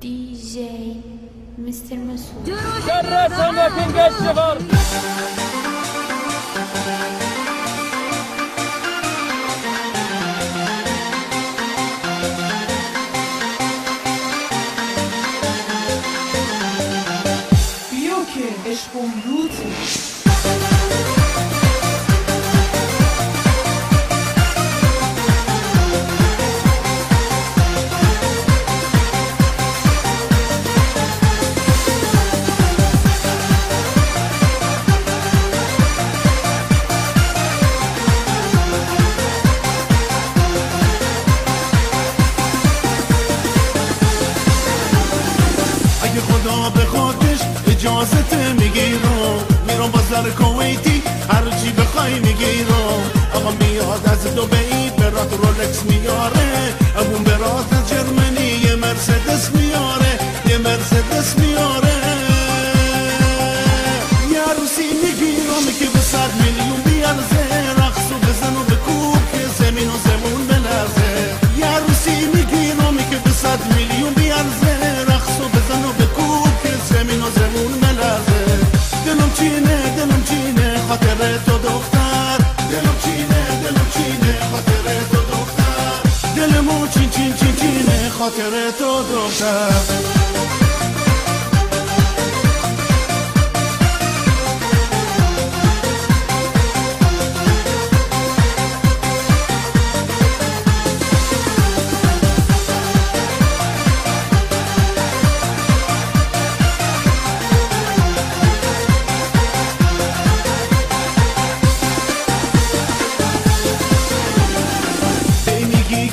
DJ Mr. Masoud. شرسنا تلقى الشغر بيوكي عشق بيوتي خدا به خاطش اجازت میگیرم میرم بازار کویتی هرچی بخوای میگیرم آقا میاد از دبی برات رولکس میاره امون برات از جرمنی یه مرسدس میاره یه مرسدس میاره یه عروسی میگیرم که به 100 میلیون بیارزه رقص و بزن و بکوب که زمین و زمون بلرزه یه عروسی میگیرم که به 100 میلیون بیارزه رقص و بزن و بکوب که زمین و زمون بلرزه دلم چینه خاطر تو دختر دلم چینه خاطر تو دختر دلمو چینه خاطر تو دختر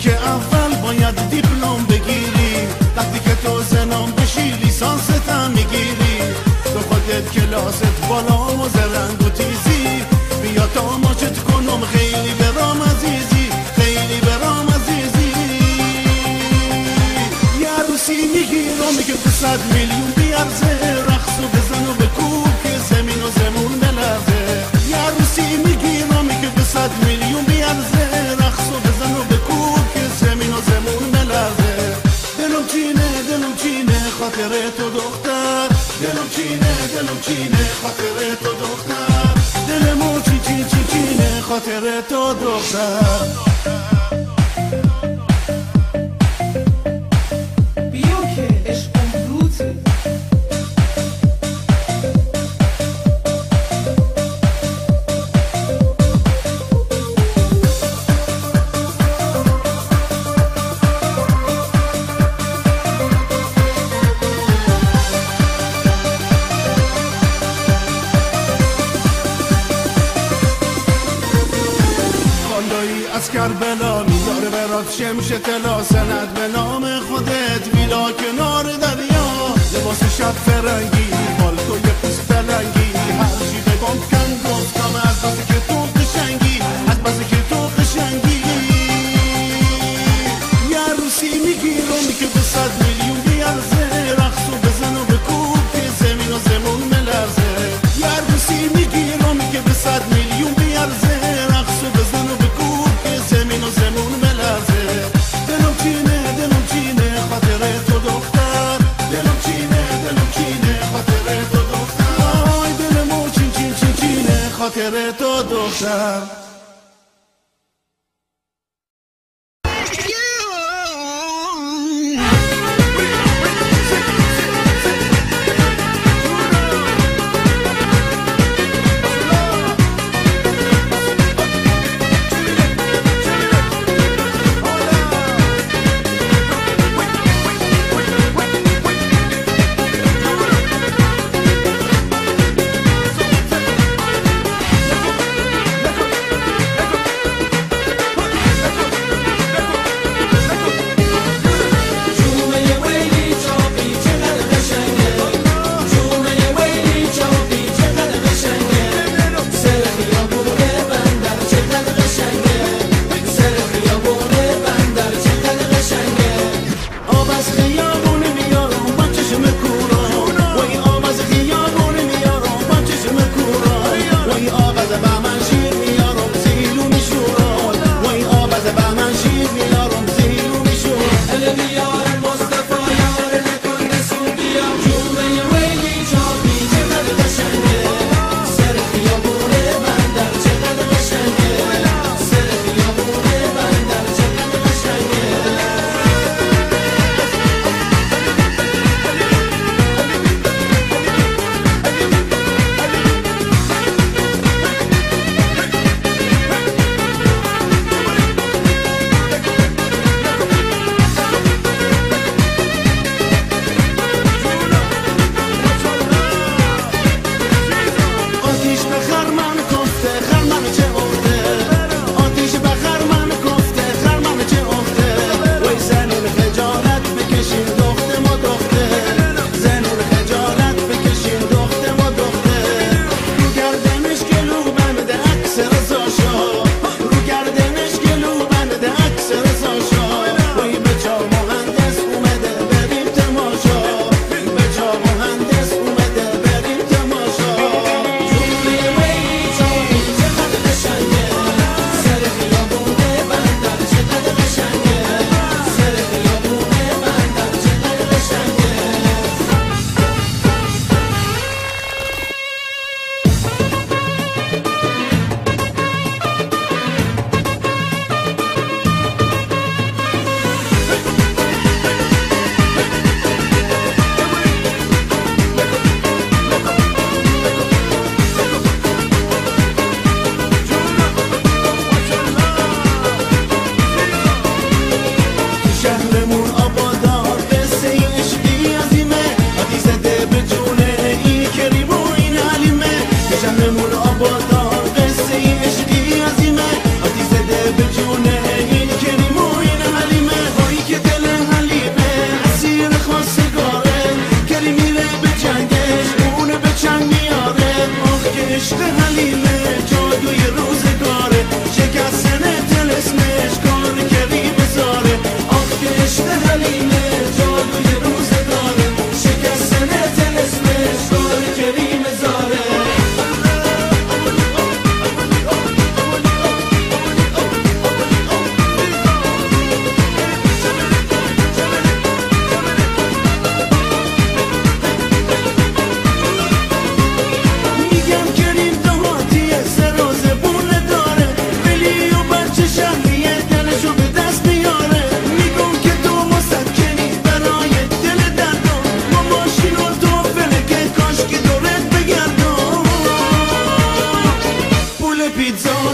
که اول باید دیپلم بگیری وقتی که تو زنم بشی لیسانست هم میگیری تو خودت کلاست بالا و زرنگ و تیزی بیا تا ماچت کنم خیلی برام عزیزی خیلی برام عزیزی یه عروسی میگیرم که به 100 میلیون بیارزه رقص و بزن و بکوب که زمین و زمون بلرزه یه عروسی میگیرم که به 100 میلیون بیارزه رقص و بزن و بکوب زمین و زمون بلرزه دلم چینه خاطر تو دختر دلم چینه خاطر تو دختر دلمو چینه خاطر تو دختر بيوكي عشق بيوتي از کربلا میاره برات شمش طلا سند به نام خودت ویلا کنار دریا لباس شب فرنگی پالتوی پوست پلنگی هر چی بگم کن گفتم از بس که تو قشنگی از بس که تو قشنگی یه عروسی میگیرم که به 100 میلیون بیارزه رقص و بزن و بکوب که زمین و زمون ملرزه یه عروسی میگیرم که به 100 میلیون بیارزه رقص و بزن و بکوب زمین و زمون بلرزه دلم چینه خاطر تو دختر دلم چینه خاطر تو دختر آی دلمو چینه خاطر تو دختر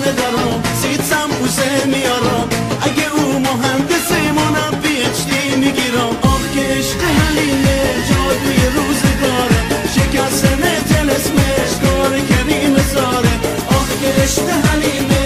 خانه دارم سیتم بوسه میارم اگه او مهندس منم پیچتی میگیرم آخ که عشق حلیمه جادوی روزگاره شکستن تلسمش کار کریم ساره آخ که عشق حلیمه